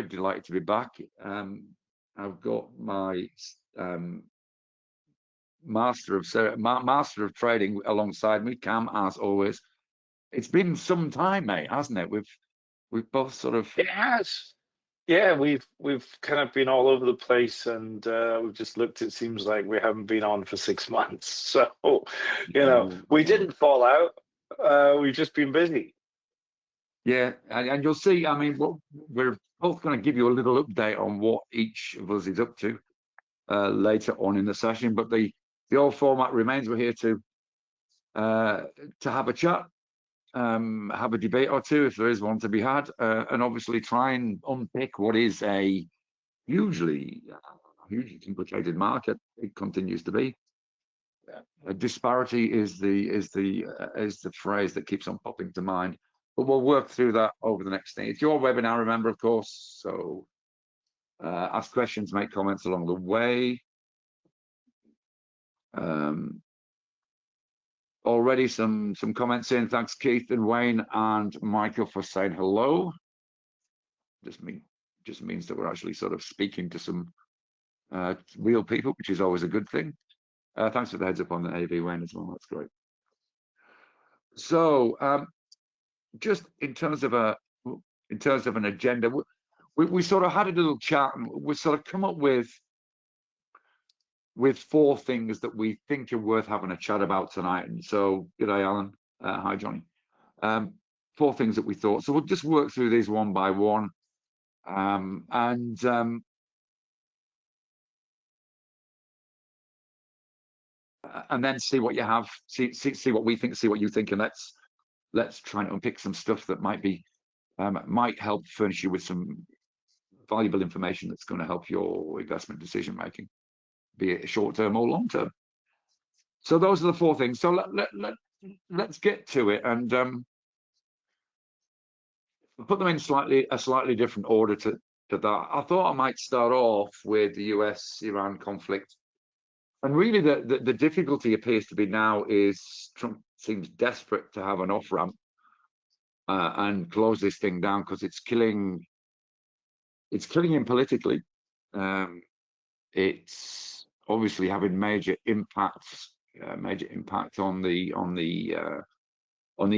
delighted to be back. I've got my master of trading alongside me, Cam, as always. It's been some time, mate, hasn't it? We've both sort of It has. Yeah, we've kind of been all over the place, and we've just looked. It seems like we haven't been on for 6 months. So, we didn't fall out. We've just been busy. yeah, and you'll see. I mean, we're both going to give you a little update on what each of us is up to later on in the session. But the old format remains. We're here to have a chat, have a debate or two if there is one to be had, and obviously try and unpick what is a hugely complicated market. It continues to be. Disparity is the phrase that keeps on popping to mind. But we'll work through that over the next thing. It's your webinar, remember, of course. So ask questions, make comments along the way. Already some comments in. Thanks, Keith and Wayne and Michael, for saying hello. Just means that we're actually sort of speaking to some real people, which is always a good thing. Thanks for the heads up on the AV, Wayne, as well. That's great. So just in terms of an agenda, we sort of had a little chat, and we sort of come up with 4 things that we think are worth having a chat about tonight. And so, good day, Alan. Hi, Johnny. 4 things that we thought. So we'll just work through these one by one, and then see what you have, see what we think, see what you think, and let's try and unpick some stuff that might help furnish you with some valuable information that's going to help your investment decision making, be it short term or long term. So those are the 4 things. So let's get to it, and put them in a slightly different order to that. I thought I might start off with the US-Iran conflict. And really, the difficulty appears to be now is Trump seems desperate to have an off-ramp and close this thing down, because it's killing him politically. It's obviously having major impact on the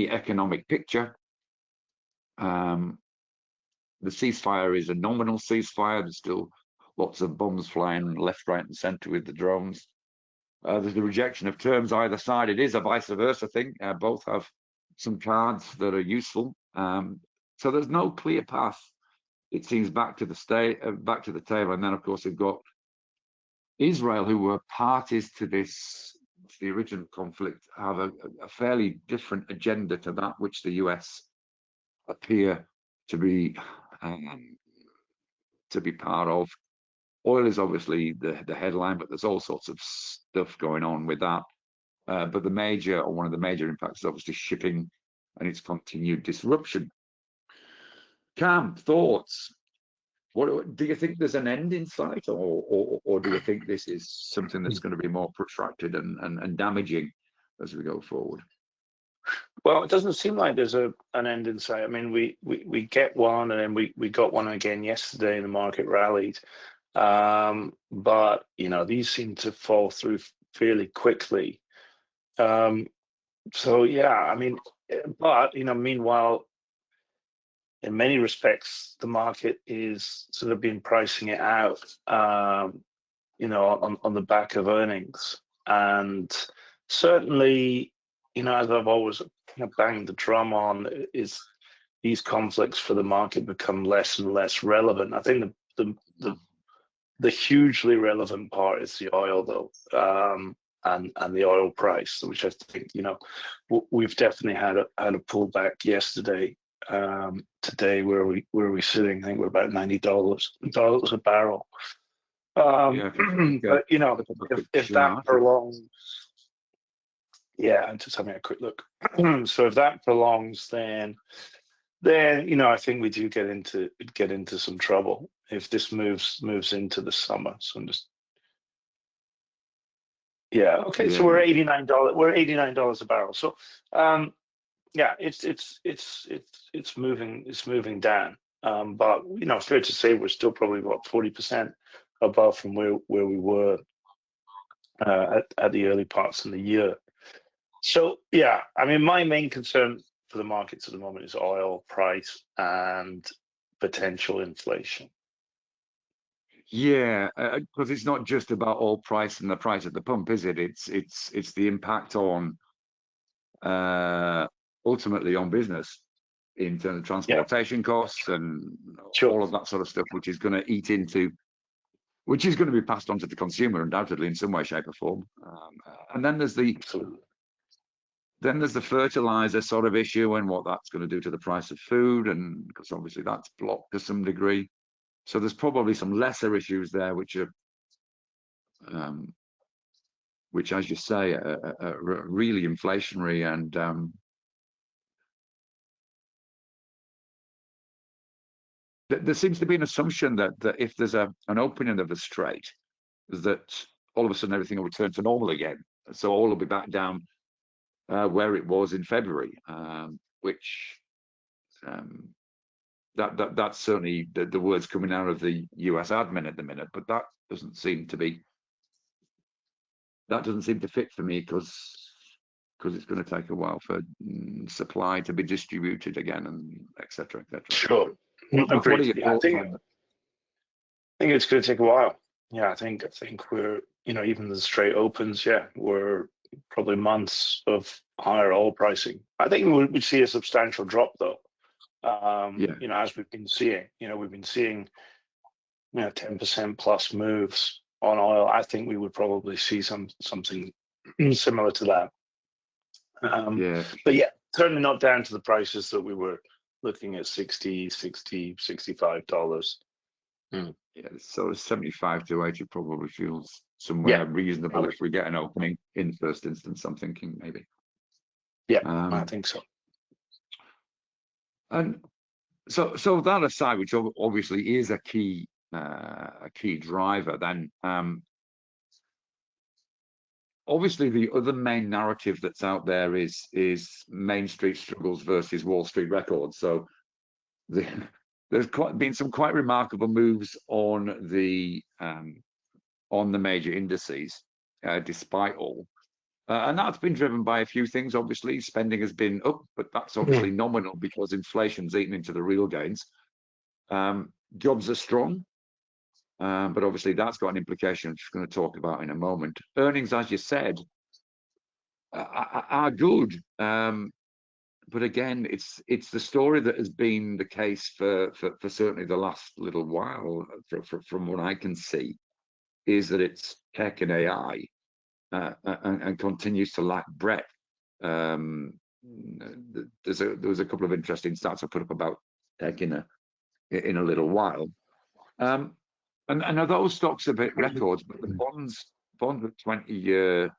economic picture. The ceasefire is a nominal ceasefire. There's still lots of bombs flying left, right, and centre with the drones. There's the rejection of terms either side. It is a vice versa thing. Both have some cards that are useful. So there's no clear path, it seems, back to the table. And then, of course, we've got Israel, who were parties to the original conflict, have a fairly different agenda to that which the US appear to be part of. Oil is obviously the headline, but there's all sorts of stuff going on with that. But one of the major impacts is obviously shipping and its continued disruption. Cam, thoughts? What do you think? There's an end in sight, or do you think this is something that's going to be more protracted and damaging as we go forward? Well, it doesn't seem like there's an end in sight. I mean, we get one, and then we got one again yesterday, and the market rallied. But these seem to fall through fairly quickly. So yeah, I mean, but meanwhile, in many respects, the market is sort of been pricing it out, on the back of earnings. And certainly, as I've always banged the drum on, is these conflicts for the market become less and less relevant. I think the hugely relevant part is the oil, though, and the oil price, which I think we've definitely had a pullback yesterday. Today, where are we sitting? I think we're about $90 a barrel. But if that prolongs, yeah, I'm just having a quick look. So if that prolongs, then I think we do get into some trouble if this moves into the summer. So I'm just, yeah, okay. Yeah. So we're $89. We're $89 a barrel. So yeah, it's moving down. But fair to say we're still probably about 40% above from where we were at the early parts of the year. So yeah, I mean, my main concern for the markets at the moment is oil price and potential inflation. Yeah, because it's not just about oil price and the price at the pump, is it? It's the impact on ultimately on business in terms of transportation costs and all of that sort of stuff, which is going to eat into, which is going to be passed on to the consumer undoubtedly in some way, shape, or form. And then there's the fertilizer sort of issue and what that's going to do to the price of food, and because obviously that's blocked to some degree. So there's probably some lesser issues there, which are, which, as you say, are really inflationary. And there seems to be an assumption that if there's an opening of the strait, that all of a sudden everything will return to normal again. So all will be back down where it was in February, which that's certainly the words coming out of the US admin at the minute, but that doesn't seem to fit for me, because it's going to take a while for supply to be distributed again, and etc. Sure. Agreed. I think it's going to take a while. Yeah, I think we're, even the Strait opens, we're probably months of higher oil pricing. I think we'd see a substantial drop though. As we've been seeing, 10% plus moves on oil. I think we would probably see something similar to that. But yeah, certainly not down to the prices that we were looking at, $65. Yeah, so 75 to 80 probably feels somewhere reasonable if we get an opening in first instance, I'm thinking maybe. Yeah, I think so. And so that aside, which obviously is a key driver, then obviously the other main narrative that's out there is Main Street struggles versus Wall Street records. So there's been some quite remarkable moves on the major indices, despite all. And that's been driven by a few things. Obviously, spending has been up, but that's obviously nominal because inflation's eaten into the real gains. Jobs are strong, but obviously that's got an implication, which we're going to talk about in a moment. Earnings, as you said, are good. But again, it's the story that has been the case for certainly the last little while, from what I can see, is that it's tech and AI, and continues to lack breadth. There was a couple of interesting stats I put up about tech in a little while. And are those stocks a bit records, but the bonds at 20-year,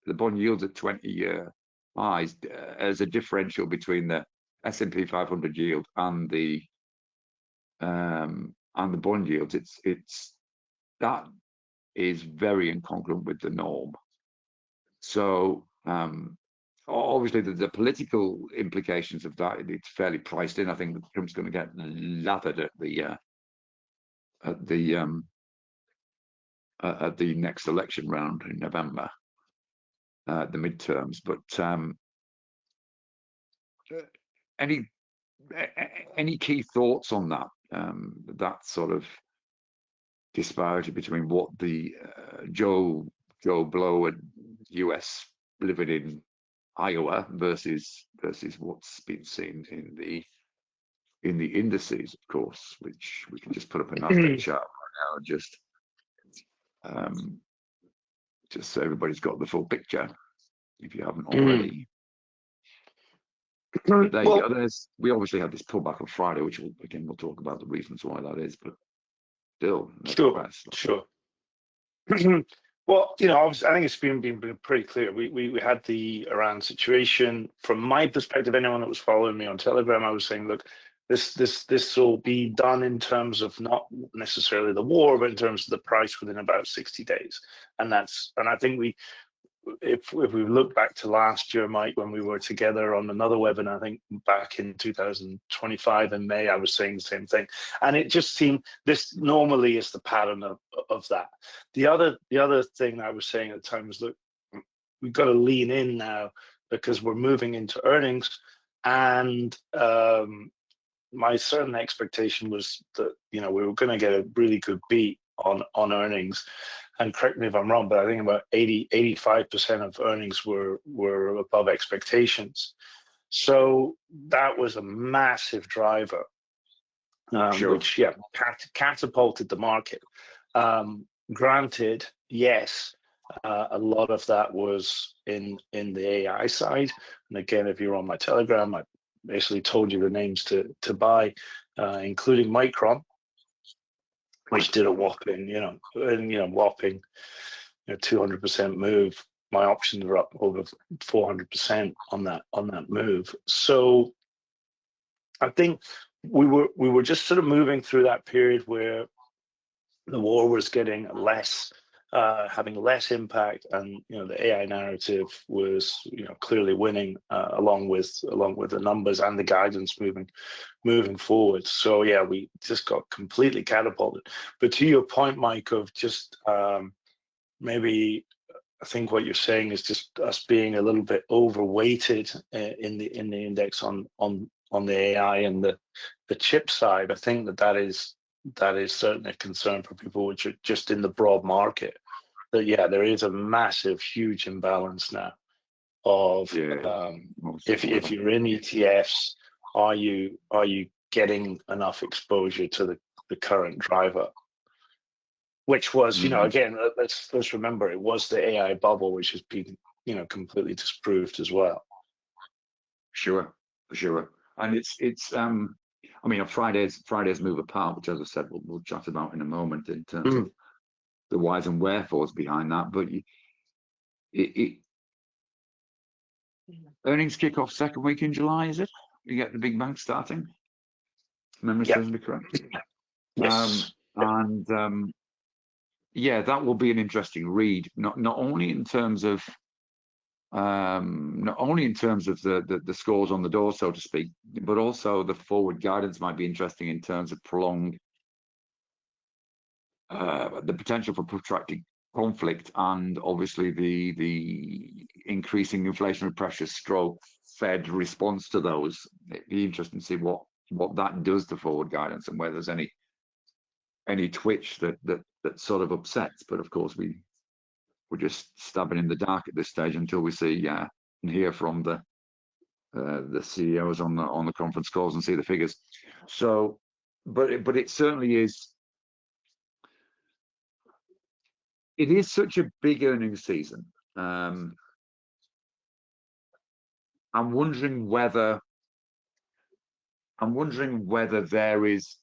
the bond yields at 20-year highs, as a differential between the S&P 500 yield and the bond yields, that is very incongruent with the norm. So obviously the political implications of that, it's fairly priced in. I think that Trump's going to get lathered at the next election round in November, the midterms. But any key thoughts on that? That sort of disparity between what the Joe Blow and US living in Iowa versus what's been seen in the indices, of course, which we can just put up a Nasdaq chart right now, and just so everybody's got the full picture, if you haven't already. There you go. We obviously had this pullback on Friday, which we'll talk about the reasons why that is, but still, sure. Well, obviously, I think it's been pretty clear. We had the Iran situation. From my perspective, anyone that was following me on Telegram, I was saying, look, this will be done in terms of not necessarily the war, but in terms of the price within about 60 days, and I think if we look back to last year, Mike, when we were together on another webinar, I think back in 2025 in May, I was saying the same thing, and it just seemed this normally is the pattern of that. The other thing I was saying at the time was, look, we've got to lean in now because we're moving into earnings, and my certain expectation was that we were going to get a really good beat on earnings. And correct me if I'm wrong, but I think about 85% of earnings were above expectations. So that was a massive driver, Sure. which catapulted the market. Granted, yes, a lot of that was in the AI side. And again, if you're on my Telegram, I basically told you the names to buy, including Micron, which did a whopping, whopping 200% move. My options were up over 400% on that move. So I think we were just sort of moving through that period where the war was getting less, having less impact, and the AI narrative was clearly winning, along with the numbers and the guidance moving forward. So yeah, we just got completely catapulted. But to your point, Mike, of just maybe I think what you're saying is just us being a little bit overweighted in the index on the AI and the chip side. I think that is certainly a concern for people which are just in the broad market. That there is a massive, huge imbalance now of if you're in ETFs, are you getting enough exposure to the current driver? Which was, again, let's remember, it was the AI bubble, which has been, completely disproved as well. Sure. And it's I mean, Friday's move apart, which, as I said, we'll chat about in a moment in terms of the whys and wherefores behind that. But earnings kick off second week in July, is it? You get the big bank starting. Memory serves me correct. Yes. And that will be an interesting read. Not only in terms of the scores on the door, so to speak, but also the forward guidance might be interesting in terms of prolonged the potential for protracted conflict, and obviously the increasing inflationary pressures stroke Fed response to those. It'd be interesting to see what that does to forward guidance and whether there's any twitch that sort of upsets. But of course we're just stabbing in the dark at this stage until we see and hear from the CEOs on the conference calls and see the figures. So, but it certainly is. It is such a big earnings season. I'm wondering whether there is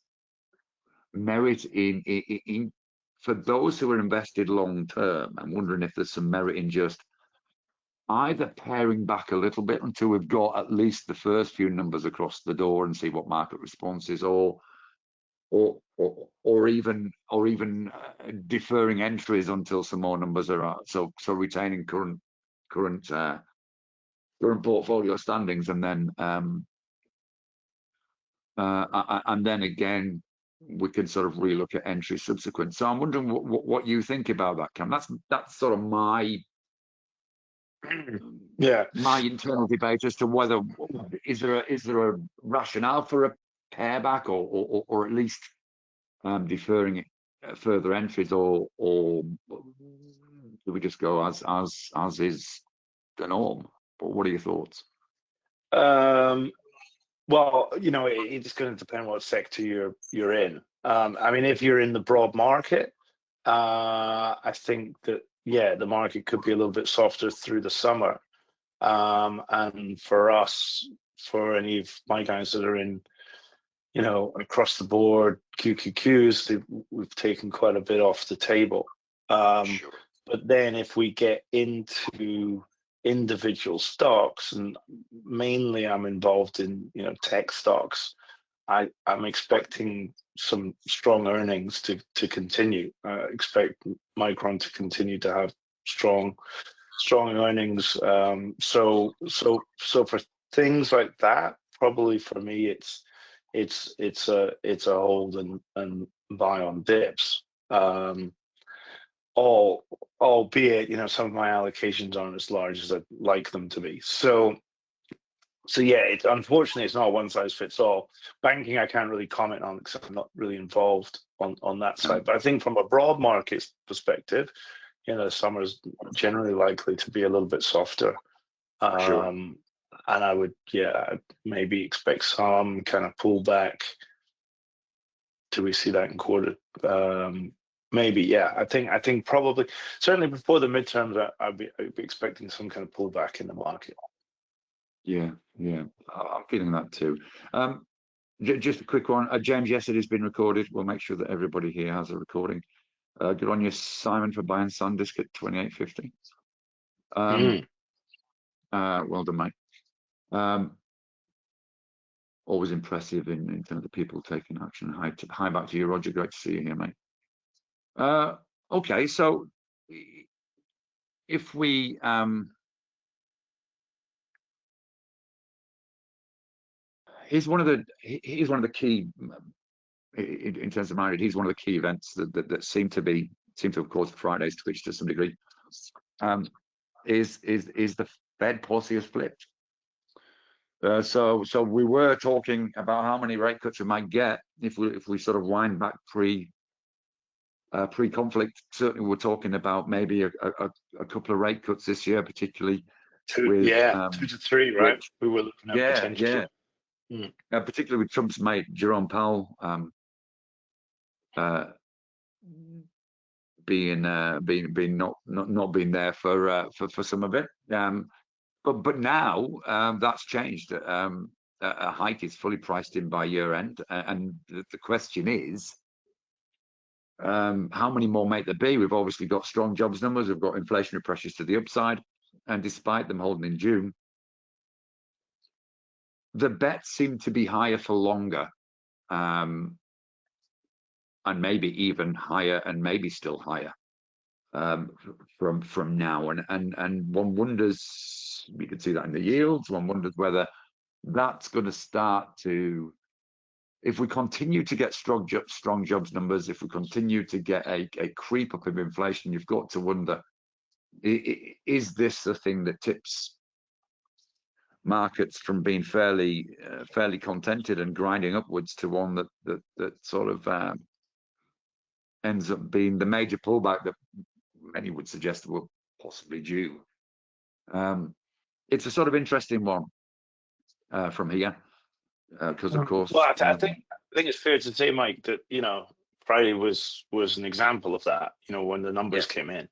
merit in for those who are invested long term. I'm wondering if there's some merit in just either paring back a little bit until we've got at least the first few numbers across the door and see what market response is, or even deferring entries until some more numbers are out. So retaining current portfolio standings, and then again we can sort of relook at entry subsequent. So I'm wondering what you think about that, Cam. That's sort of my internal debate as to whether is there a rationale for a pare back, or at least deferring further entries, or do we just go as is the norm? But what are your thoughts? Well, it's going to depend what sector you're in. I mean, if you're in the broad market, I think that the market could be a little bit softer through the summer. And for us, for any of my guys that are in, across the board QQQs, we've taken quite a bit off the table. Sure. But then if we get into individual stocks, and mainly I'm involved in tech stocks, I'm expecting some strong earnings to continue. Expect Micron to continue to have strong strong earnings. So for things like that, probably for me, it's a hold and buy on dips. Albeit, some of my allocations aren't as large as I'd like them to be. So yeah, unfortunately it's not one size fits all. Banking I can't really comment on because I'm not really involved on that side. But I think from a broad market perspective, summer is generally likely to be a little bit softer. Sure. And I would, maybe expect some kind of pullback. Do we see that in quarter? Maybe, yeah. I think probably, certainly before the midterms, I'd be expecting some kind of pullback in the market. Yeah, I'm feeling that too. Just a quick one, James. Yes, it has been recorded. We'll make sure that everybody here has a recording. Good on you, Simon, for buying Sandisk at 28.50. Well done, mate. Always impressive in terms of people taking action. Hi back to you, Roger. Great to see you here, mate. Okay, so if we here's one of the key in terms of market. Here's one of the key events that seem to have caused Friday's twitch to some degree. Is the Fed policy has flipped. So we were talking about how many rate cuts we might get if we sort of wind back pre-conflict. Certainly, we're talking about maybe a couple of rate cuts this year, particularly 2 to 3, right? We were looking at potentially. Particularly with Trump's mate Jerome Powell being not being there for some of it. But now that's changed. A hike is fully priced in by year end, and the question is, how many more might there be? We've obviously got strong jobs numbers. We've got inflationary pressures to the upside, and despite them holding in June, the bets seem to be higher for longer, and maybe even higher, and maybe still higher from now. And one wonders, we could see that in the yields. One wonders whether that's going to start to, if we continue to get strong jobs numbers, if we continue to get a creep up of inflation, you've got to wonder, is this the thing that tips markets from being fairly contented and grinding upwards to one that sort of ends up being the major pullback that many would suggest were possibly due. It's a sort of interesting one from here, because of course. Well, I think it's fair to say, Mike, that Friday was an example of that. When the numbers came in,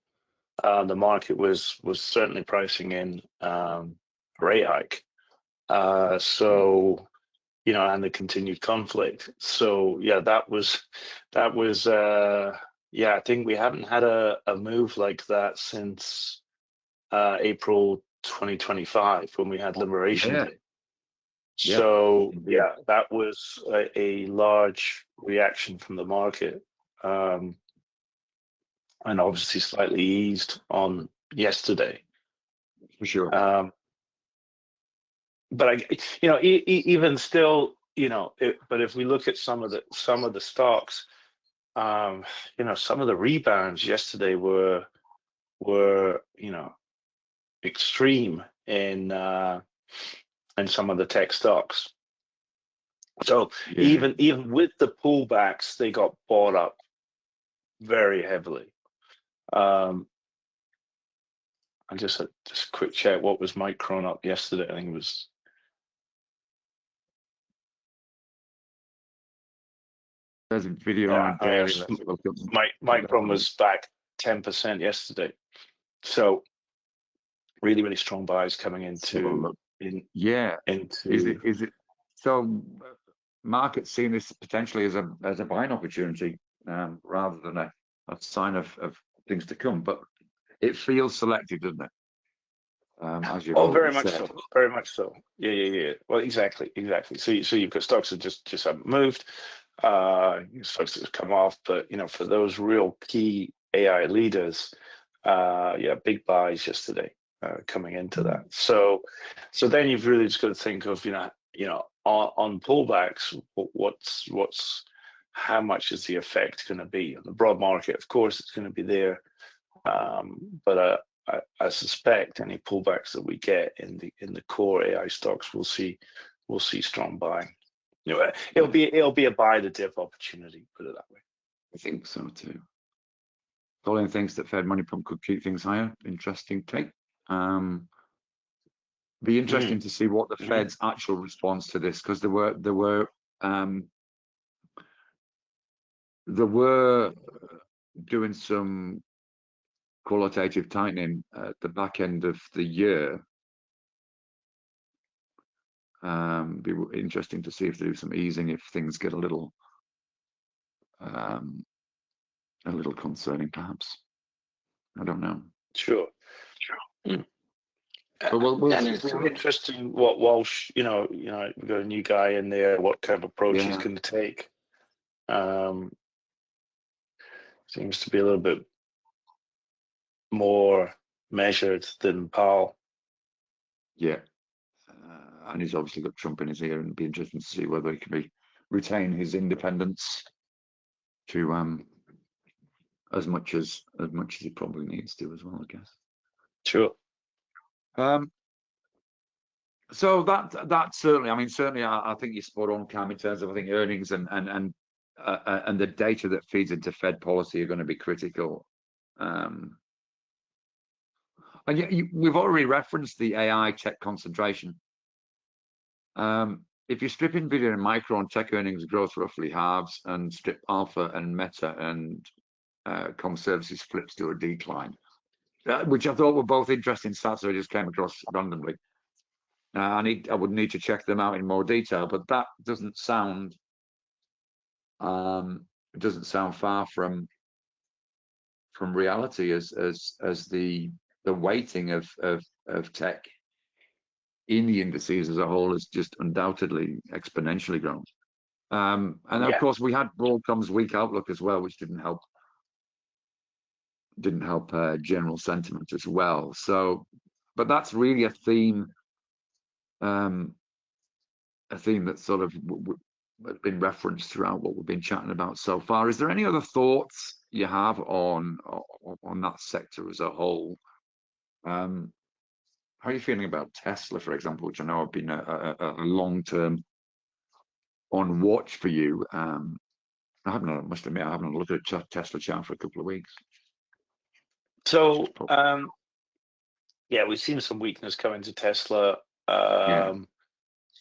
the market was certainly pricing in a rate hike. So and the continued conflict. So yeah, that was. I think we haven't had a move like that since April 2025 when we had Liberation Day. So yeah, that was a large reaction from the market, and obviously slightly eased on yesterday. For sure. But even still, but if we look at some of the stocks, some of the rebounds yesterday were extreme in some of the tech stocks. So even with the pullbacks, they got bought up very heavily. I just a quick check. What was Micron up yesterday? I think it was. There's a video on Micron was back 10% yesterday. So really, really strong buys coming into. Is it so? Markets seeing this potentially as a buying opportunity rather than a sign of things to come, but it feels selective, doesn't it? As you've very much said. So. Very much so. Yeah. Well, exactly. So you've got stocks that just haven't moved. Stocks that have come off, but for those real key AI leaders, big buys yesterday coming into that. So then you've really just got to think of on pullbacks, how much is the effect going to be on the broad market? Of course, it's going to be there, but I suspect any pullbacks that we get in the core AI stocks, we'll see strong buying. It'll be a buy the dip opportunity. Put it that way. I think so too. Colin thinks that Fed money pump could keep things higher. Interesting take. Be interesting to see what the Fed's actual response to this, because there were doing some qualitative tightening at the back end of the year. Be interesting to see if they do some easing, if things get a little concerning, perhaps. I don't know. Sure. But we'll and it's interesting what Walsh, we've got a new guy in there, what kind of approach he's going to take. Seems to be a little bit more measured than Powell. Yeah. And he's obviously got Trump in his ear, and it'd be interesting to see whether he can retain his independence to as much as he probably needs to as well, I guess. Sure. So that certainly, I think you're spot on, Cam, in terms of I think earnings and the data that feeds into Fed policy are going to be critical. And we've already referenced the AI tech concentration. If you strip NVIDIA and Micron, tech earnings growth roughly halves, and strip Alpha and Meta and Com Services flips to a decline, which I thought were both interesting stats that I just came across randomly. I would need to check them out in more detail, but that doesn't sound far from reality as the weighting of tech in the indices as a whole is just undoubtedly exponentially grown. And of course we had Broadcom's weak outlook as well, which didn't help general sentiment as well. So, but that's really a theme that's sort of been referenced throughout what we've been chatting about so far. Is there any other thoughts you have on that sector as a whole? How are you feeling about Tesla, for example, which I know have been a long-term on watch for you? I must admit, I haven't looked at a Tesla chart for a couple of weeks. So, we've seen some weakness coming to Tesla,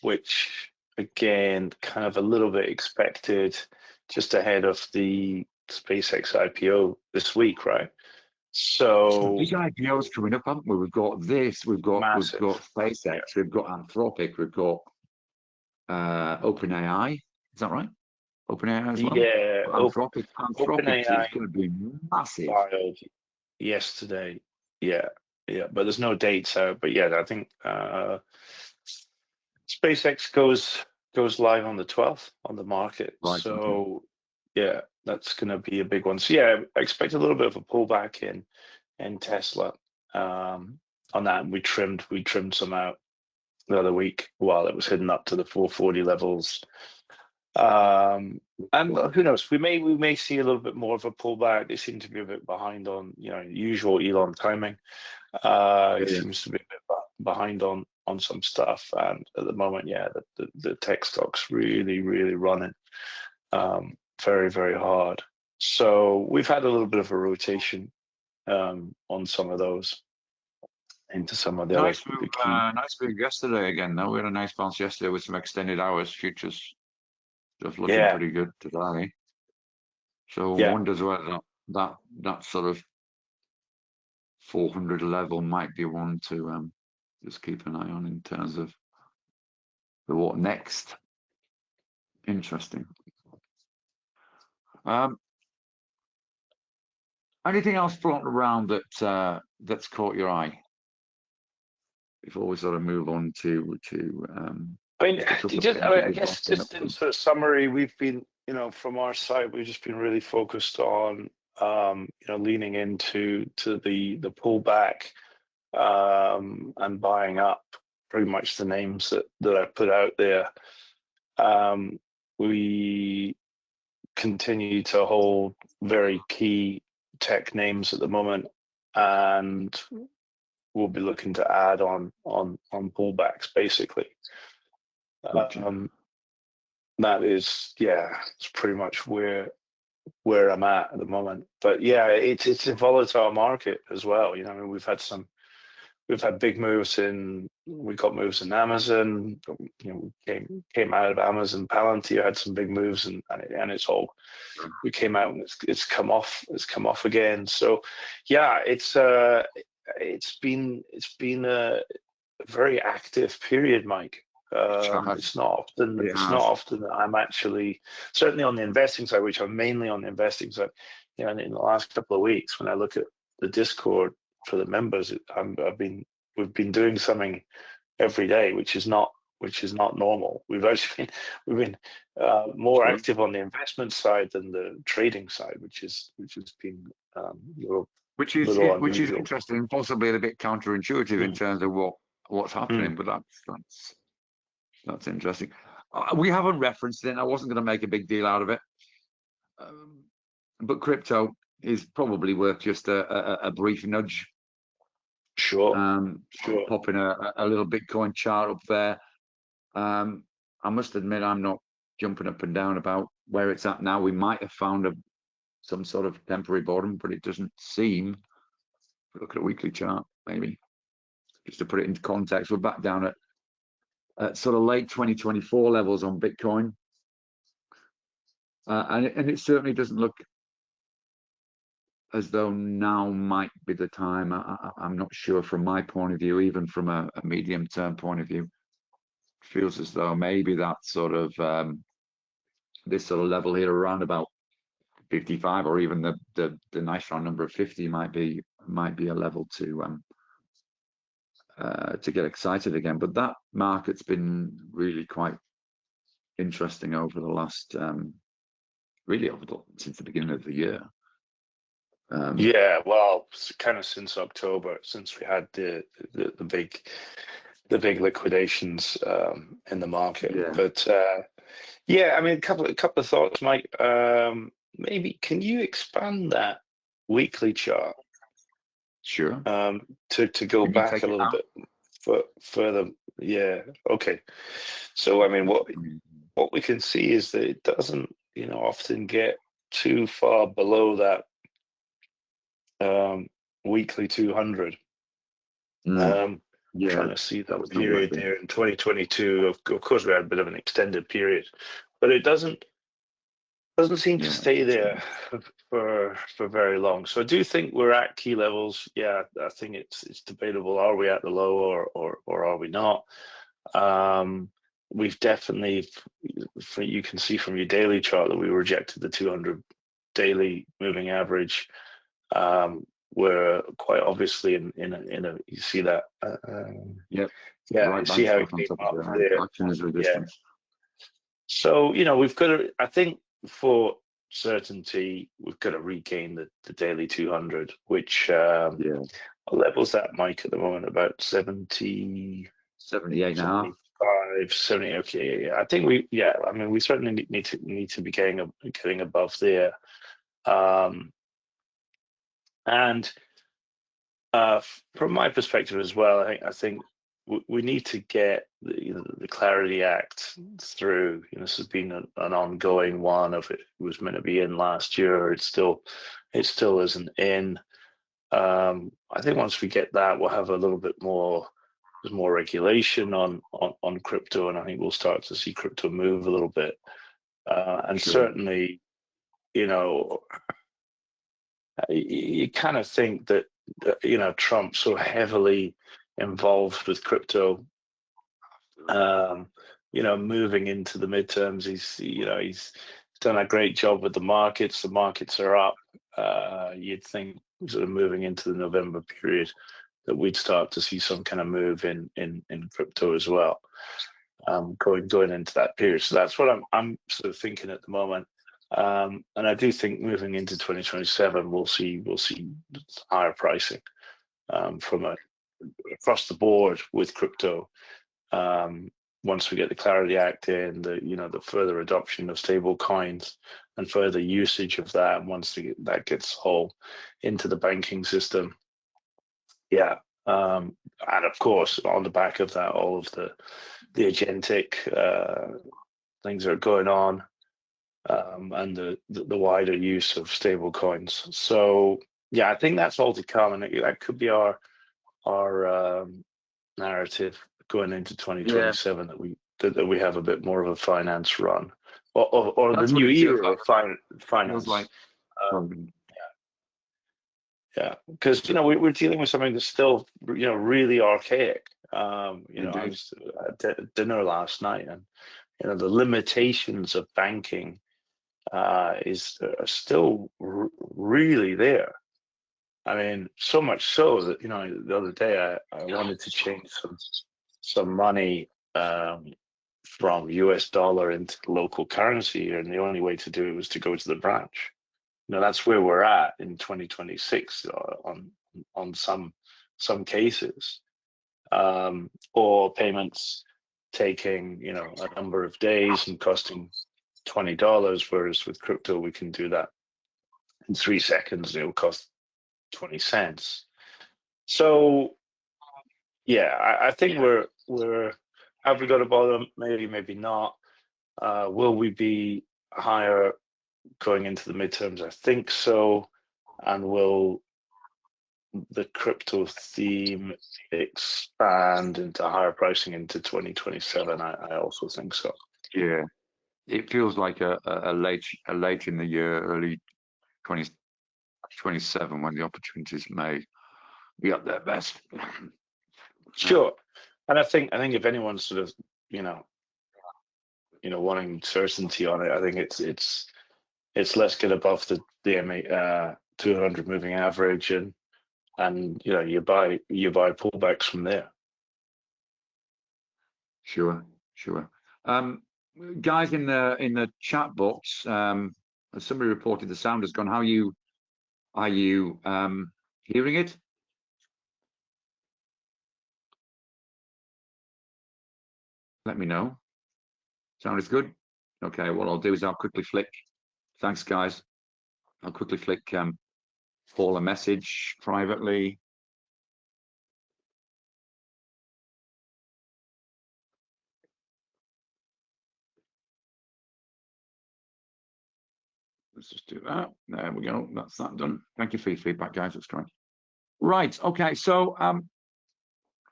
which again, kind of a little bit expected just ahead of the SpaceX IPO this week, right? So big IPOs coming up, haven't we? We've got this, we've got SpaceX, we've got Anthropic, we've got OpenAI. Is that right? OpenAI as well? Yeah, Anthropic is going to be massive. Yesterday, but there's no dates out. But I think SpaceX goes live on the 12th on the market. Right, so that's going to be a big one. So I expect a little bit of a pullback in Tesla on that. And we trimmed some out the other week while it was heading up to the 440 levels. And who knows? We may see a little bit more of a pullback. They seem to be a bit behind on usual Elon timing. It seems to be a bit behind on some stuff, and at the moment, the tech stocks really running very, very hard. So we've had a little bit of a rotation on some of those into some of the nice move yesterday again. Though we had a nice bounce yesterday with some extended hours futures just looking pretty good today. So wonders whether that sort of 400 level might be one to just keep an eye on in terms of the what next. Interesting. Anything else floating around that's caught your eye before we sort of move on to I guess just in sort of summary, we've been, from our side, we've just been really focused on leaning into the pullback, and buying up pretty much the names that I put out there. We continue to hold very key tech names at the moment, and we'll be looking to add on pullbacks basically. Gotcha. That is, it's pretty much where I'm at the moment. But yeah, it's a volatile market as well. I mean, we've had big moves we got moves in Amazon. Came out of Amazon. Palantir had some big moves, and it's all, we came out and it's come off again. So yeah, it's been a very active period, Mike. It's not often that I'm actually, certainly on the investing side, which I'm mainly on the investing side. In the last couple of weeks, when I look at the Discord for the members, we've been doing something every day, which is not normal. We've been more active on the investment side than the trading side, which has been which is interesting and possibly a bit counterintuitive in terms of what's happening, but that's interesting. We haven't referenced it, and I wasn't going to make a big deal out of it, but crypto is probably worth just a brief nudge. Sure. Popping a little Bitcoin chart up there. I must admit, I'm not jumping up and down about where it's at now. We might have found some sort of temporary bottom, but it doesn't seem. Look at a weekly chart, maybe, just to put it into context. We're back down at sort of late 2024 levels on Bitcoin, and it certainly doesn't look as though now might be the time. I'm not sure from my point of view, even from a medium-term point of view. It feels as though maybe that sort of this sort of level here around about 55, or even the nice round number of 50 might be a level to get excited again. But that market's been really quite interesting over the last since the beginning of the year. Well, kind of since October, since we had the big liquidations in the market. But I mean, a couple of thoughts, Mike. Maybe can you expand that weekly chart? Sure. To go back a little bit further. Yeah. Okay. So I mean, what we can see is that it doesn't, often get too far below that weekly 200. Trying to see that period there in 2022. Of course, we had a bit of an extended period, but it doesn't seem to stay there for very long. So I do think we're at key levels. Yeah, I think it's debatable. Are we at the low or are we not? We've definitely, you can see from your daily chart that we rejected the 200 daily moving average. We're quite obviously in a you see that. Yep. Yeah, see how it came up there. Action is resistance. So we've got to. I think for certainty, we've got to regain the daily 200, which levels that, Mike, at the moment about 70, 78 and a half. 70. Okay, I think I mean, we certainly need to be getting above there. And from my perspective as well, I think we need to get the Clarity Act through. This has been an ongoing one. Of it was meant to be in last year. It still isn't in. I think once we get that, we'll have a little bit more. There's more regulation on crypto, and I think we'll start to see crypto move a little bit. And certainly, you kind of think that Trump's so heavily involved with crypto, moving into the midterms. He's done a great job with the markets. The markets are up. You'd think sort of moving into the November period that we'd start to see some kind of move in crypto as well, going into that period. So that's what I'm sort of thinking at the moment. And I do think moving into 2027, we'll see higher pricing from across the board with crypto. Once we get the Clarity Act in, the further adoption of stable coins and further usage of that, once that gets all into the banking system, yeah. And of course, on the back of that, all of the agentic things that are going on, and the wider use of stable coins. So yeah, I think that's all to come, and that could be our narrative going into 2027, that we have a bit more of a finance run, or the new era of finance. Like, yeah, because we're dealing with something that's still really archaic. I was at dinner last night, and the limitations of banking are still really there. I mean, so much so that the other day I wanted to change some money from US dollar into local currency, and the only way to do it was to go to the branch. That's where we're at in 2026 on some cases, or payments taking a number of days and costing $20, whereas with crypto we can do that in 3 seconds. It will cost 20 cents. So yeah, I think we're have we got a bottom? Maybe not. Will we be higher going into the midterms? I think so. And will the crypto theme expand into higher pricing into 2027? I also think so. Yeah, it feels like a late in the year, early 2027, when the opportunities may be at their best. Sure. And I think if anyone's sort of wanting certainty on it, I think it's let's get above the MA 200 moving average, and you buy pullbacks from there. Sure. Guys in the chat box, somebody reported the sound has gone. Are you hearing it? Let me know. Sound is good. Okay, what I'll do is I'll quickly flick. Thanks, guys. I'll quickly flick Paul a message privately. Let's just do that. There we go. That's that done. Thank you for your feedback, guys. That's great. Right. Okay. So,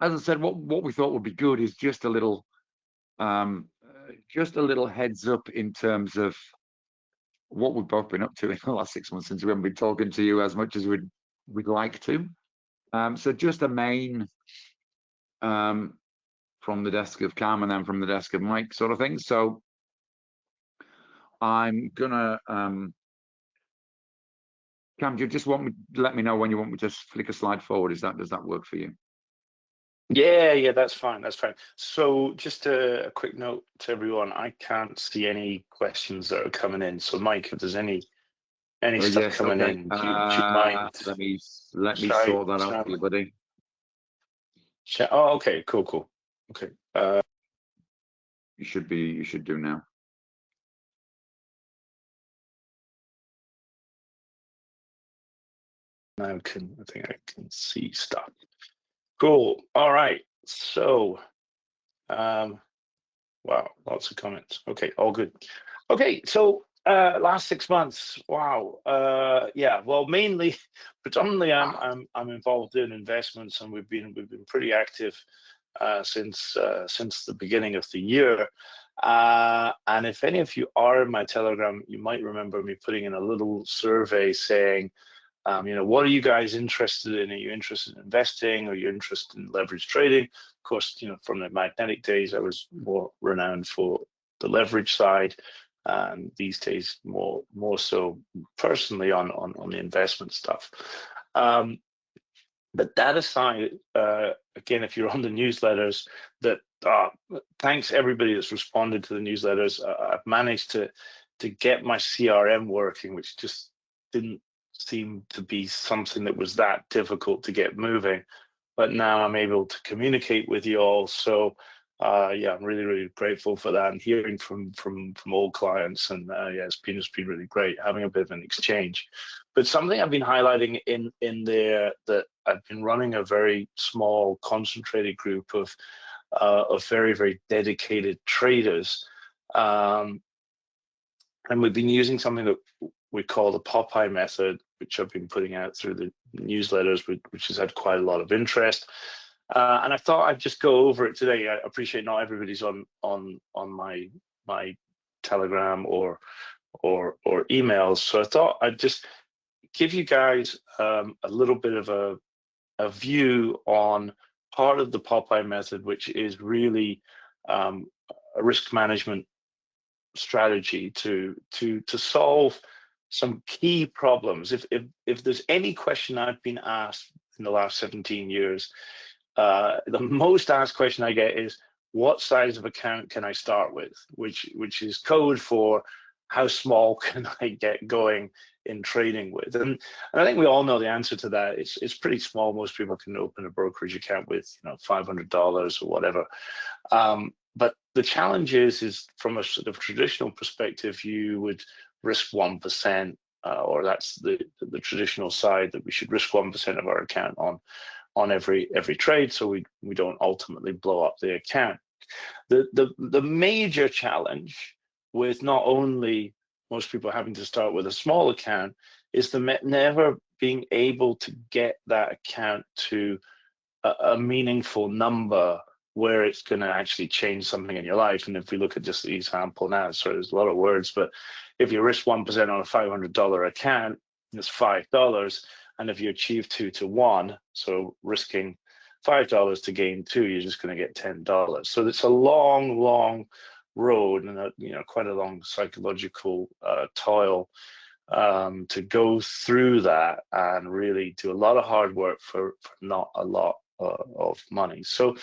as I said, what we thought would be good is just a little heads up in terms of what we've both been up to in the last 6 months, since we haven't been talking to you as much as we'd like to. So just a main from the desk of Cam and then from the desk of Mike sort of thing. So I'm gonna Cam, do you just want me to let me know when you want me to flick a slide forward? Does that work for you? Yeah, that's fine. So just a quick note to everyone: I can't see any questions that are coming in. So Mike, if there's any stuff coming in, do you mind? Let me sort that out for you, buddy. Oh, okay, cool. Okay. You should do now. Now I think I can see stuff. Cool. All right. So, wow, lots of comments. Okay, all good. Okay, so last 6 months. Wow. Yeah. Well, predominantly, I'm involved in investments, and we've been pretty active since the beginning of the year. And if any of you are in my Telegram, you might remember me putting in a little survey saying, what are you guys interested in? Are you interested in investing? Are you interested in leverage trading? Of course, from the magnetic days, I was more renowned for the leverage side, and these days more so personally on the investment stuff. But that aside, again, if you're on the newsletters, thanks everybody that's responded to the newsletters. I've managed to get my CRM working, which just didn't seem to be something that was that difficult to get moving. But now I'm able to communicate with you all. So yeah, I'm really, really grateful for that, and hearing from all clients. And yeah, it's been really great having a bit of an exchange. But something I've been highlighting in there, that I've been running a very small, concentrated group of very, very dedicated traders. And we've been using something that we call the Popeye Method, which I've been putting out through the newsletters, which has had quite a lot of interest. And I thought I'd just go over it today. I appreciate not everybody's on my Telegram or emails, so I thought I'd just give you guys a little bit of a view on part of the Popeye Method, which is really a risk management strategy to solve some key problems. If there's any question I've been asked in the last 17 years, the most asked question I get is, what size of account can I start with? Which is code for how small can I get going in trading with? And I think we all know the answer to that. It's pretty small. Most people can open a brokerage account with $500 or whatever. But the challenge is from a sort of traditional perspective, you would risk 1%, or that's the traditional side, that we should risk 1% of our account on every trade, so we don't ultimately blow up the account. The major challenge with not only most people having to start with a small account is the never being able to get that account to a meaningful number where it's going to actually change something in your life. And if we look at just the example now, sorry, there's a lot of words, but if you risk 1% on a $500 account, it's $5. And if you achieve 2 to 1, so risking $5 to gain 2, you're just going to get $10. So it's a long road, and quite a long psychological toil to go through that and really do a lot of hard work for not a lot of money. So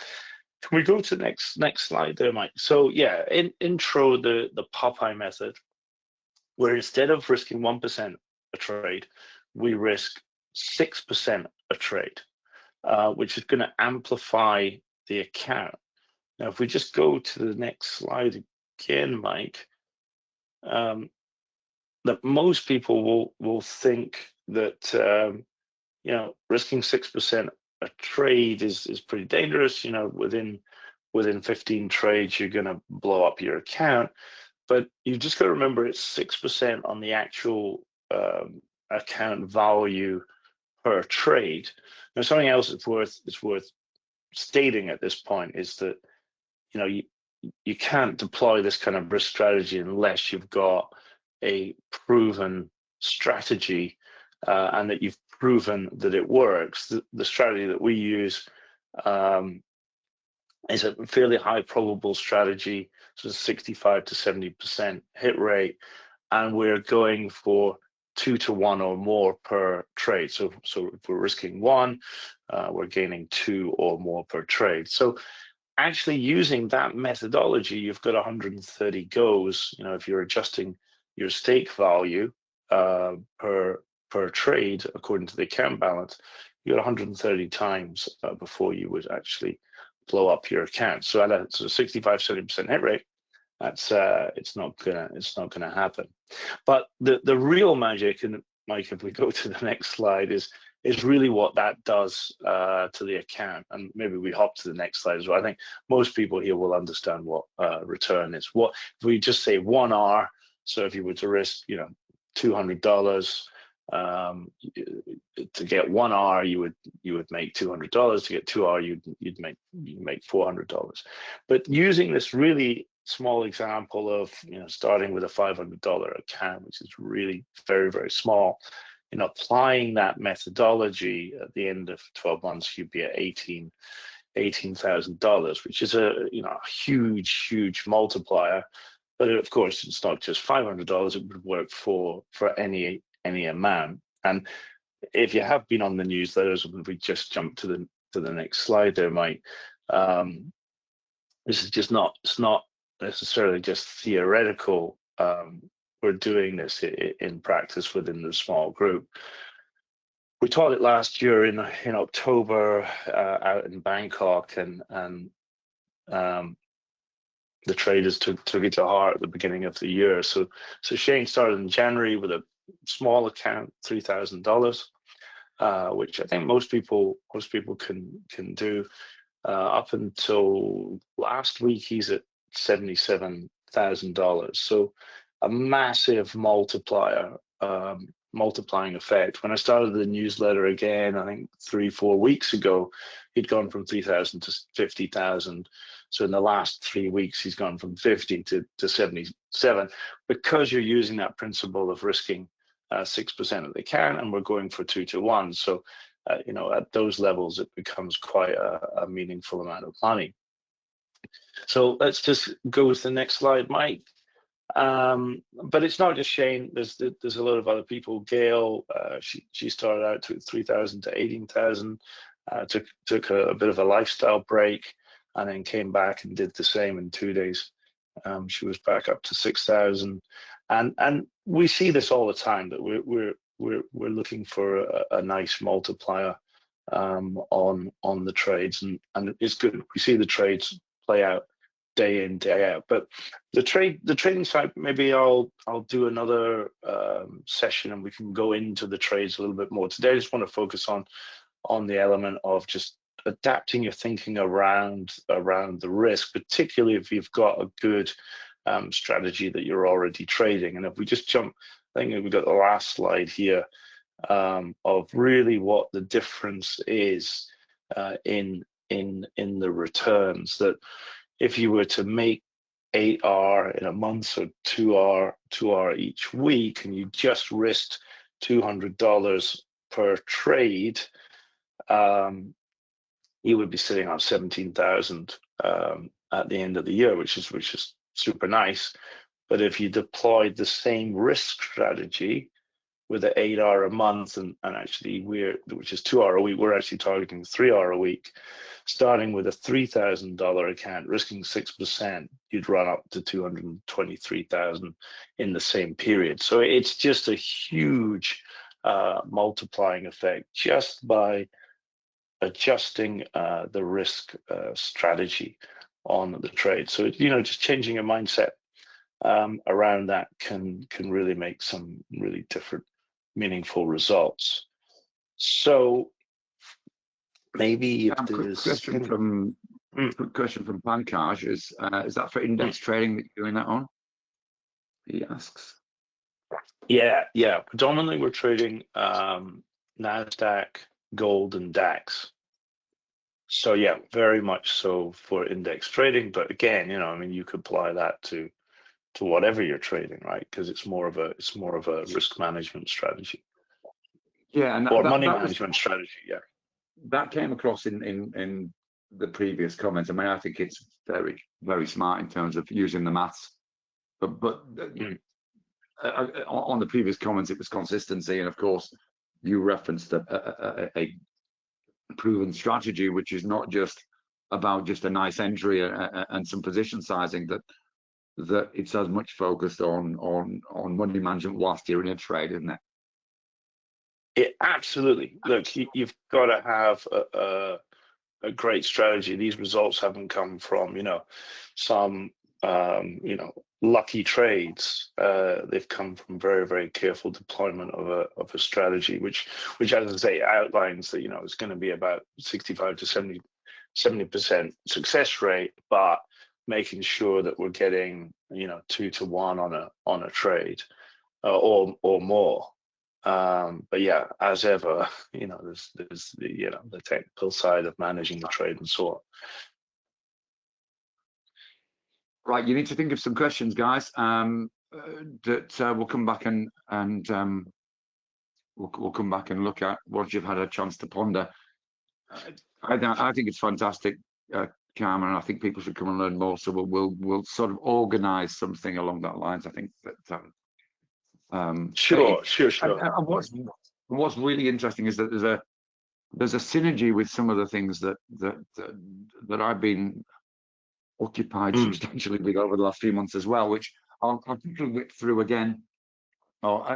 can we go to the next slide there, Mike? So yeah, intro the Popeye Method, where instead of risking 1% a trade, we risk 6% a trade, which is going to amplify the account. Now, if we just go to the next slide again, Mike, that most people will think that risking 6% a trade is pretty dangerous. Within 15 trades, you're going to blow up your account. But you've just got to remember, it's 6% on the actual account value per trade. Now, something else that's worth stating at this point is that you can't deploy this kind of risk strategy unless you've got a proven strategy and that you've proven that it works. The strategy that we use is a fairly high probable strategy, so 65 to 70% hit rate, and we're going for 2 to 1 or more per trade. So if we're risking 1, we're gaining 2 or more per trade. So actually using that methodology, you've got 130 goes. If you're adjusting your stake value per trade according to the account balance, you got 130 times before you would actually blow up your account. So at a 65-70% hit rate, that's it's not gonna happen. But the real magic, and Mike, if we go to the next slide, is really what that does to the account. And maybe we hop to the next slide as well. I think most people here will understand what return is. What if we just say 1R? So if you were to risk, $200 to get 1R, you would make $200. To get 2R, you'd make $400. But using this really small example of starting with a $500 account, which is really very, very small, applying that methodology at the end of 12 months, you'd be at $18,000, which is a huge multiplier. But of course, it's not just $500. It would work for any amount. And if you have been on the newsletters, if we just jump to the next slide there, Mike, this is just not necessarily just theoretical doing this in practice within the small group. We taught it last year in October out in Bangkok, and the traders took it to heart at the beginning of the year. So Shane started in January with a small account, $3,000, which I think most people can do. Up until last week, he's at $77,000. So a massive multiplying effect. When I started the newsletter again, I think 3-4 weeks ago, he'd gone from 3,000 to 50,000. So in the last 3 weeks, he's gone from 50 to 77, because you're using that principle of risking 6% of the account, and we're going for 2 to 1. So at those levels, it becomes quite a meaningful amount of money. So let's just go to the next slide, Mike. But it's not just Shane. There's a lot of other people. Gail, she started out to 3,000 to 18,000. Took a bit of a lifestyle break, and then came back and did the same in 2 days. She was back up to 6,000, and we see this all the time, that we're looking for a nice multiplier on the trades, and it's good. We see the trades play out day in, day out. But the trading side, maybe I'll do another session, and we can go into the trades a little bit more. Today I just want to focus on the element of just adapting your thinking around the risk, particularly if you've got a good strategy that you're already trading. And if we just jump, I think we've got the last slide here of really what the difference is in the returns. That if you were to make 8R in a month, or 2R each week, and you just risked $200 per trade, you would be sitting on 17,000 at the end of the year, which is super nice. But if you deployed the same risk strategy with the 8R a month, and actually which is 2R a week, we're actually targeting 3R a week, starting with a $3,000 account, risking 6%, you'd run up to 223,000 in the same period. So it's just a huge multiplying effect just by adjusting the risk strategy on the trade. So just changing your mindset around that can really make some really different, meaningful results. So maybe if there's question from Pankaj is that for index trading that you're doing that on? He asks. Yeah. Predominantly we're trading NASDAQ, gold, and DAX. So yeah, very much so for index trading. But again, you could apply that to whatever you're trading, right? Because it's more of a risk management strategy. Yeah, and money management strategy. Yeah, that came across in the previous comments. I mean, I think it's very, very smart in terms of using the maths. But on the previous comments, it was consistency, and of course, you referenced a proven strategy, which is not just about just a nice entry and some position sizing. That it's as much focused on money management whilst you're in a trade, isn't it? Absolutely. Look, you've got to have a great strategy. These results haven't come from some lucky trades. They've come from very, very careful deployment of a strategy, which as I say outlines that it's going to be about 65 to 70% success rate, but making sure that we're getting 2 to 1 on a trade or more. But yeah, as ever, there's the technical side of managing the trade and so on. Right, you need to think of some questions, guys. That we'll come back and we'll come back and look at once you've had a chance to ponder. I think it's fantastic, Carmen. I think people should come and learn more. So we'll sort of organise something along that lines. I think that. Sure. And what's really interesting is that there's a synergy with some of the things that I've been occupied substantially with over the last few months as well, which I'll quickly whip through again.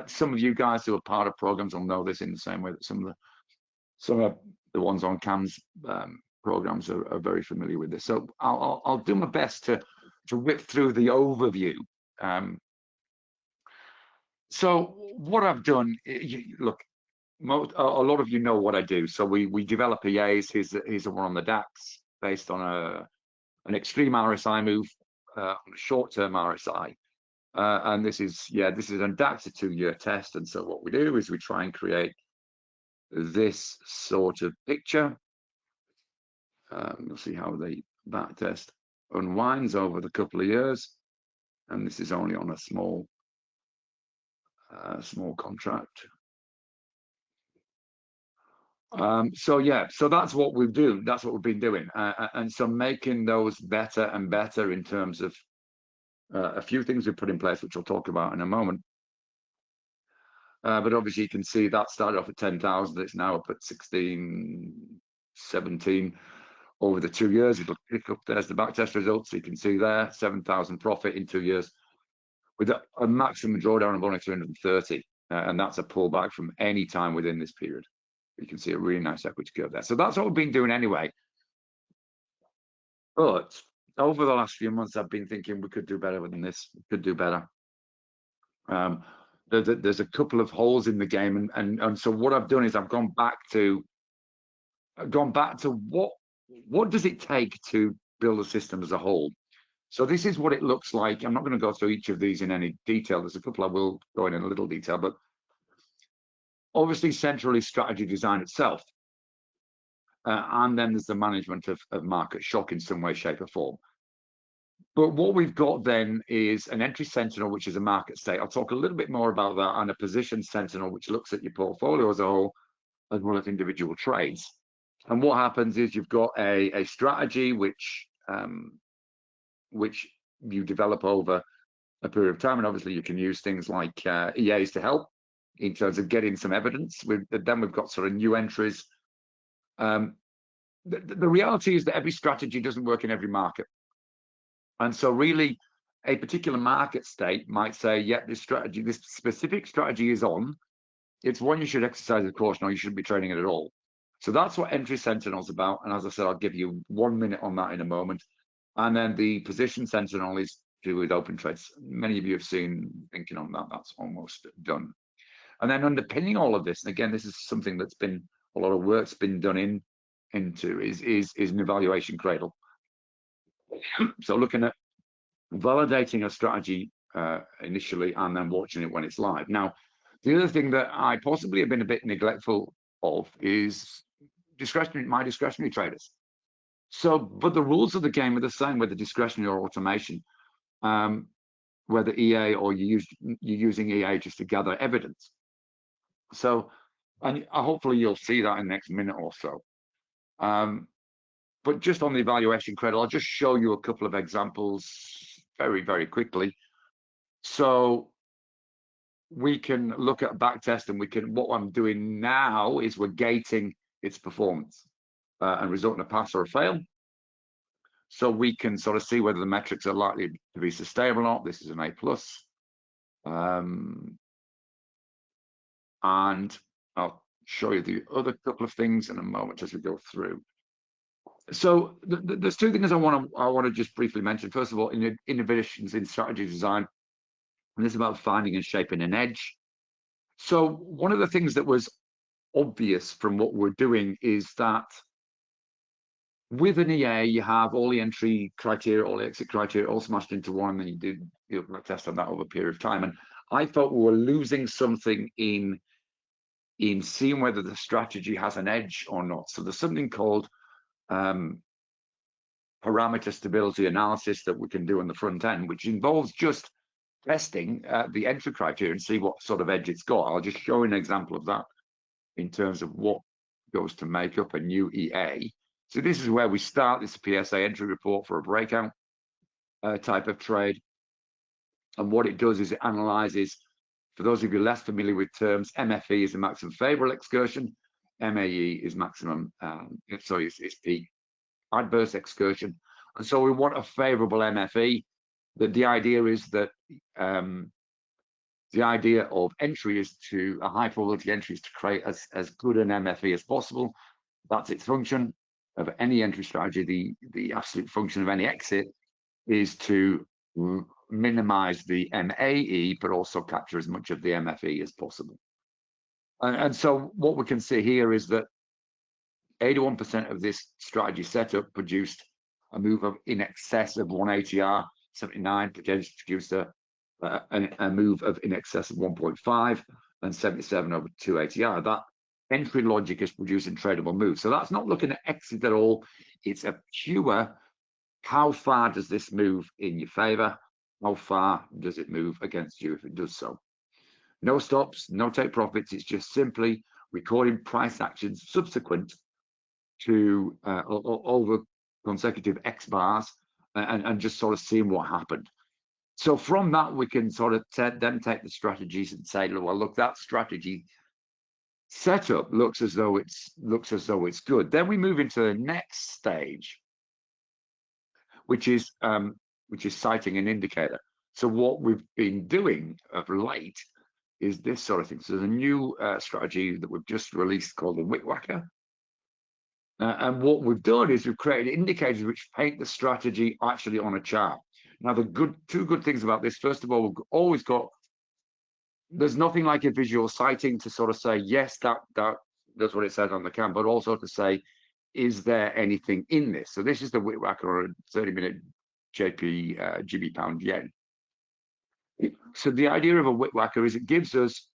some of you guys who are part of programs will know this in the same way that some of the ones on CAM's programs are very familiar with this. So I'll do my best to whip through the overview. So what I've done, look, a lot of you know what I do. So we develop EAs. Here's the one on the DAX based on an extreme RSI move, on a short-term RSI. And this is a DAX, a 2-year test. And so what we do is we try and create this sort of picture. You'll see how the back test unwinds over the couple of years. And this is only on a small contract. So that's what we do. That's what we've been doing. And so making those better and better in terms of a few things we've put in place, which I'll talk about in a moment. But obviously you can see that started off at 10,000. It's now up at 16, 17 over the 2 years. It'll pick up. There's the backtest results. So you can see there, 7,000 profit in 2 years with a maximum drawdown of only 330. And that's a pullback from any time within this period. You can see a really nice equity curve there. So that's what we've been doing anyway. But over the last few months, I've been thinking we could do better than this. We could do better. There's a couple of holes in the game, and so what I've done is I've gone back to what does it take to build a system as a whole. So this is what it looks like. I'm not going to go through each of these in any detail. There's a couple I will go in a little detail, but obviously centrally strategy design itself, and then there's the management of market shock in some way, shape, or form. But what we've got then is an entry sentinel, which is a market state. I'll talk a little bit more about that, and a position sentinel, which looks at your portfolio as a whole, as well as individual trades. And what happens is you've got a strategy which you develop over a period of time, and obviously you can use things like EAs to help in terms of getting some evidence. Then we've got sort of new entries. The reality is that every strategy doesn't work in every market. And so really a particular market state might say, yeah, this specific strategy is on. It's one you should exercise with caution, or you shouldn't be trading it at all. So that's what entry sentinel's about. And as I said, I'll give you 1 minute on that in a moment. And then the position sentinel is to do with open trades. Many of you have seen thinking on that. That's almost done. And then underpinning all of this, and again, this is something that's been a lot of work's been done into is an evaluation cradle. So looking at validating a strategy initially and then watching it when it's live. Now, the other thing that I possibly have been a bit neglectful of is my discretionary traders. So, but the rules of the game are the same whether discretionary or automation, whether EA or you're using EA just to gather evidence. So, and hopefully you'll see that in the next minute or so. But just on the evaluation cradle, I'll just show you a couple of examples very, very quickly. So we can look at a back test, and what I'm doing now is we're gating its performance and result in a pass or a fail. So we can sort of see whether the metrics are likely to be sustainable or not. This is an A+. And I'll show you the other couple of things in a moment as we go through. So there's two things I want to just briefly mention. First of all, innovations in strategy design, and this is about finding and shaping an edge. So one of the things that was obvious from what we're doing is that with an EA, you have all the entry criteria, all the exit criteria, all smashed into one, and you do a test on that over a period of time. And I felt we were losing something in seeing whether the strategy has an edge or not. So there's something called parameter stability analysis that we can do on the front end, which involves just testing the entry criteria and see what sort of edge it's got. I'll just show an example of that in terms of what goes to make up a new EA. So this is where we start. This is PSA entry report for a breakout type of trade. And what it does is it analyzes, for those of you less familiar with terms, MFE is the maximum favorable excursion. MAE is maximum, it's the adverse excursion. And so we want a favorable MFE. The idea is that The idea of entry is to a high probability entry is to create as good an MFE as possible. That's its function of any entry strategy. The absolute function of any exit is to minimize the MAE, but also capture as much of the MFE as possible. And so what we can see here is that 81% of this strategy setup produced a move of in excess of 1 ATR, 79 produced a move of in excess of 1.5, and 77 over 2 ATR. That entry logic is producing tradable moves. So that's not looking at exit at all. It's a pure, how far does this move in your favor? How far does it move against you if it does so? No stops, no take profits. It's just simply recording price actions subsequent to over consecutive X bars and just sort of seeing what happened. So from that, we can sort of then take the strategies and say, well, look, that strategy setup looks as though it's good. Then we move into the next stage, which is citing an indicator. So what we've been doing of late is this sort of thing. So there's a new strategy that we've just released called the Wick Whacker. And what we've done is we've created indicators which paint the strategy actually on a chart. Now, two good things about this. First of all, we've always got, there's nothing like a visual sighting to sort of say, yes, that's what it says on the cam, but also to say, is there anything in this? So this is the Wick Whacker or a 30-minute GB pound yen. So the idea of a Wick Whacker is it gives us,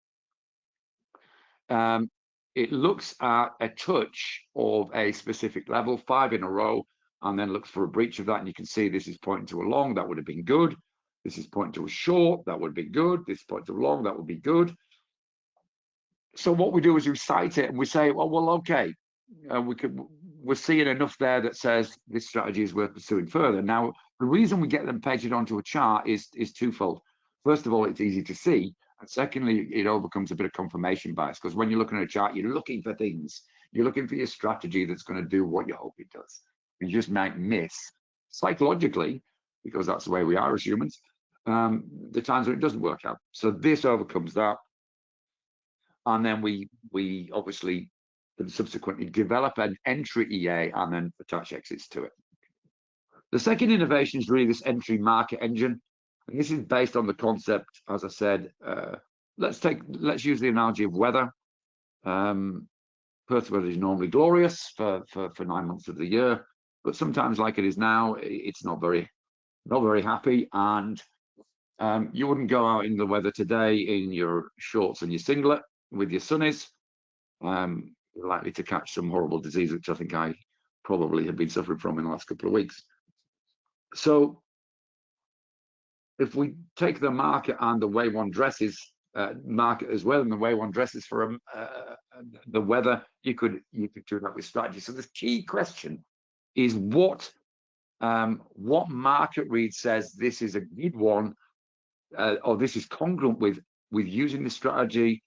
it looks at a touch of a specific level, 5 in a row, and then looks for a breach of that. And you can see this is pointing to a long, that would have been good. This is pointing to a short, that would be good. This is pointing to a long, that would be good. So what we do is we cite it and we say, well, okay, we're seeing enough there that says this strategy is worth pursuing further. Now, the reason we get them pasted onto a chart is twofold. First of all, it's easy to see. And secondly, it overcomes a bit of confirmation bias, because when you're looking at a chart, you're looking for things. You're looking for your strategy that's going to do what you hope it does. You just might miss psychologically, because that's the way we are as humans, the times when it doesn't work out. So this overcomes that. And then we obviously can subsequently develop an entry EA and then attach exits to it. The second innovation is really this entry market engine. And this is based on the concept, as I said, let's use the analogy of weather. Perth weather is normally glorious for 9 months of the year, but sometimes, like it is now, it's not very happy. And you wouldn't go out in the weather today in your shorts and your singlet with your sunnies. You're likely to catch some horrible disease, which I think I probably have been suffering from in the last couple of weeks. So if we take the market and the way one dresses, market as well, and the way one dresses for the weather, you could do that with strategy. So the key question is what market read says this is a good one, or this is congruent with using the strategy.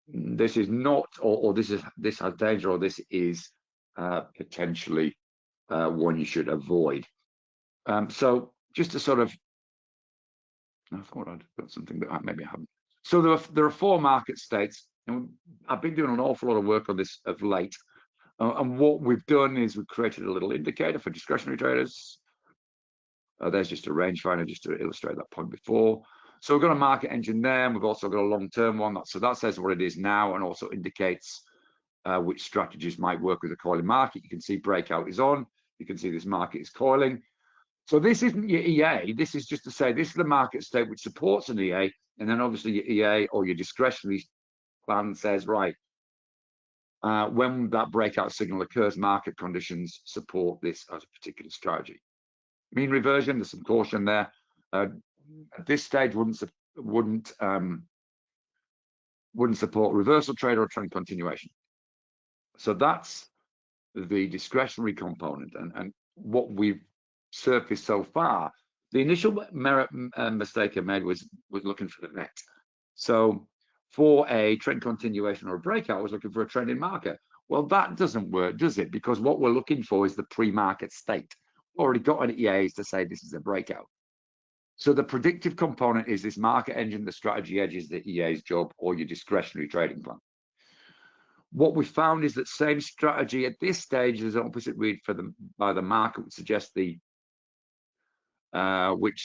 This is not, or this has danger, or this is potentially one you should avoid. So just to sort of, I thought I'd got something, but maybe I haven't. So there are 4 market states, and I've been doing an awful lot of work on this of late. And what we've done is we've created a little indicator for discretionary traders. There's just a range finder just to illustrate that point before. So we've got a market engine there, and we've also got a long-term one. So that says what it is now and also indicates which strategies might work with the coiling market. You can see breakout is on. You can see this market is coiling. So this isn't your EA. This is just to say this is the market state which supports an EA, and then obviously your EA or your discretionary plan says, right, when that breakout signal occurs, market conditions support this as a particular strategy. Mean reversion, there's some caution there. At this stage, wouldn't support reversal trade or trend continuation. So that's the discretionary component, and what we've surfaced so far. The initial mistake I made was looking for the net. So for a trend continuation or a breakout, I was looking for a trending marker. Well, that doesn't work, does it? Because what we're looking for is the pre-market state. Already got an EAs to say this is a breakout. So the predictive component is this market engine, the strategy edge is the EA's job, or your discretionary trading plan. What we found is that same strategy at this stage is an opposite read by the market, which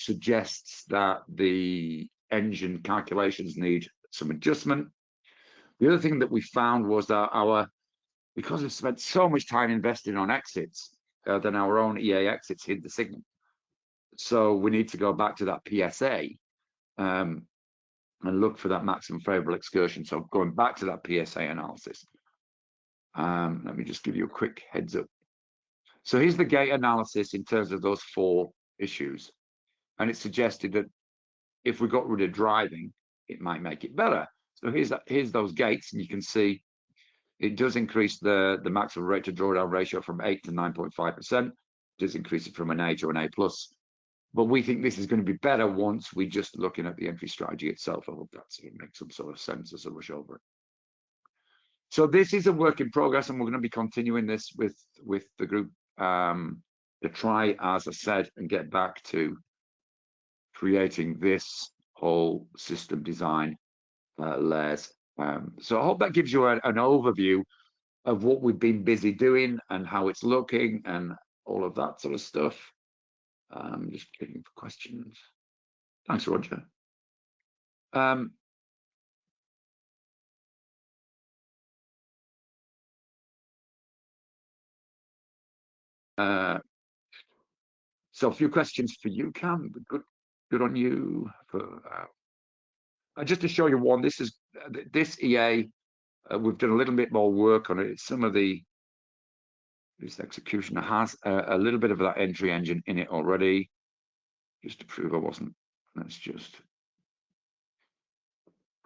suggests that the engine calculations need some adjustment. The other thing that we found was that because we've spent so much time investing on exits, then our own EA exits hid the signal. So we need to go back to that PSA and look for that maximum favorable excursion. So going back to that PSA analysis. Let me just give you a quick heads up. So here's the gate analysis in terms of those 4 issues. And it suggested that if we got rid of driving, it might make it better. So here's those gates, and you can see it does increase the maximum rate to drawdown ratio from 8 to 9.5%. It does increase it from an A to an A+. But we think this is going to be better once we just looking at the entry strategy itself. I hope that sort of makes some sort of sense as I rush over it. So this is a work in progress, and we're going to be continuing this with the group to try, as I said, and get back to creating this whole system design layers. So I hope that gives you an overview of what we've been busy doing and how it's looking and all of that sort of stuff. Just looking for questions. Thanks, Roger. So a few questions for you, Cam. Good on you. Just to show you one, this EA. We've done a little bit more work on it. Some of this execution has a little bit of that entry engine in it already. Just to prove I wasn't. Let's just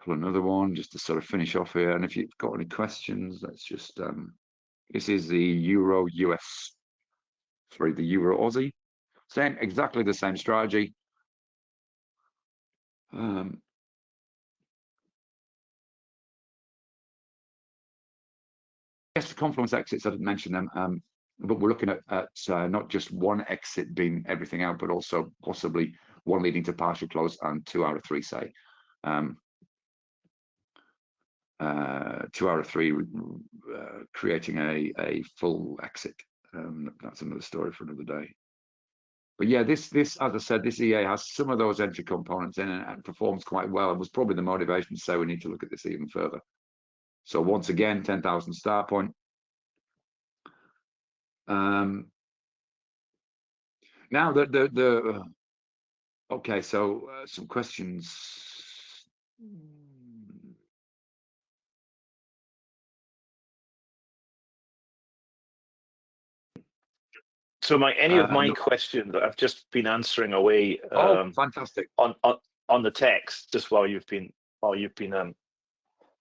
pull another one just to sort of finish off here. And if you've got any questions, let's just. This is the Euro Aussie. Exactly the same strategy. Yes, the confluence exits, I didn't mention them, but we're looking at not just one exit being everything out, but also possibly one leading to partial close and 2 out of 3, say. 2 out of 3 creating a full exit. That's another story for another day. But yeah, this, as I said, this EA has some of those entry components in it and performs quite well. It was probably the motivation to say we need to look at this even further. So once again, 10,000 start point. Now okay, so some questions. So any of my questions I've just been answering away. Fantastic. On the text, just while you've been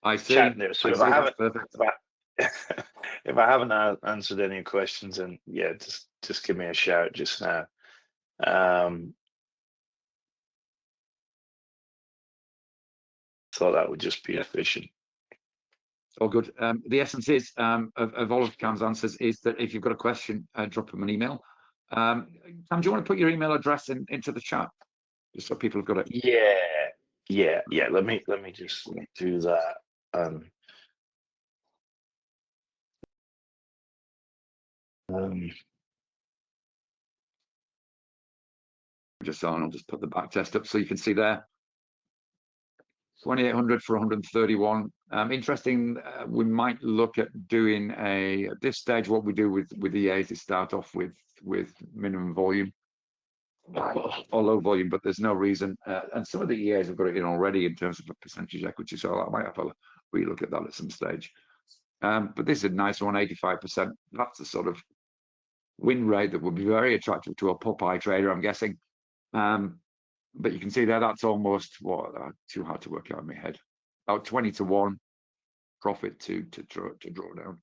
I see. chatting there. So if I haven't answered any questions, then yeah, just give me a shout just now. Thought that would just be efficient. All good. The essence is of all of Cam's answers is that if you've got a question, drop him an email. Cam, do you want to put your email address into the chat, just so people have got it? Yeah. Let me just do that. I'll just put the back test up so you can see there. 2,800 for 131. Interesting. We might look at doing at this stage, what we do with EAs is start off with minimum volume or low volume, but there's no reason. And some of the EAs have got it in already in terms of a percentage equity, so I might have to relook at that at some stage. But this is a nice one, 85%. That's the sort of win rate that would be very attractive to a Popeye trader, I'm guessing. But you can see there, that's almost too hard to work out in my head. About 20 to 1 profit to draw down.